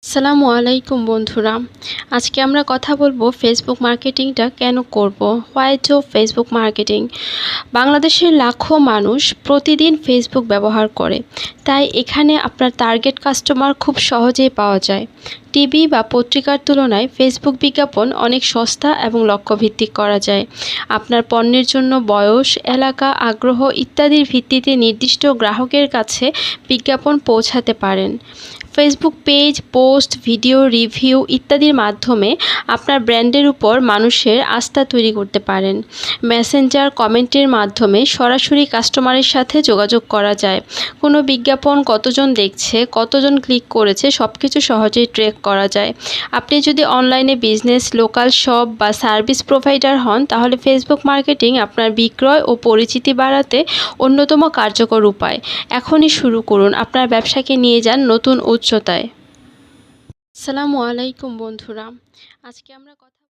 আসসালামু আলাইকুম বন্ধুরা। আজকে আমরা কথা বলবো ফেসবুক মার্কেটিংটা কেন করব। Why to Facebook marketing. বাংলাদেশের লাখো মানুষ প্রতিদিন ফেসবুক ব্যবহার করে, তাই এখানে আপনার টার্গেট কাস্টমার খুব সহজেই পাওয়া যায়। টিভি বা পত্রিকার তুলনায় ফেসবুক বিজ্ঞাপন অনেক সস্তা এবং লক্ষ্যভিত্তিক করা যায়। আপনার পণ্যের জন্য বয়স, এলাকা, আগ্রহ ইত্যাদির ভিত্তিতে নির্দিষ্ট গ্রাহকের কাছে বিজ্ঞাপন পৌঁছাতে পারেন। Facebook page, post, video, review ইত্যাদির মাধ্যমে আপনার ব্র্যান্ডের উপর মানুষের আস্থা তৈরি করতে পারেন। মেসেঞ্জার, কমেন্টের মাধ্যমে সরাসরি কাস্টমারের সাথে যোগাযোগ করা যায়। কোনো বিজ্ঞাপন কতজন দেখছে, কতজন ক্লিক করেছে সব কিছু সহজেই ট্র্যাক করা যায়। আপনি যদি অনলাইনে বিজনেস, লোকাল শপ বা সার্ভিস প্রোভাইডার হন, তাহলে ফেসবুক মার্কেটিং আপনার বিক্রয় ও পরিচিতি বাড়াতে অন্যতম কার্যকর উপায়। এখনই শুরু করুন, আপনার ব্যবসাকে নিয়ে যান নতুন উচ্চতায়। আসসালামু আলাইকুম বন্ধুরা। আজকে আমরা কথা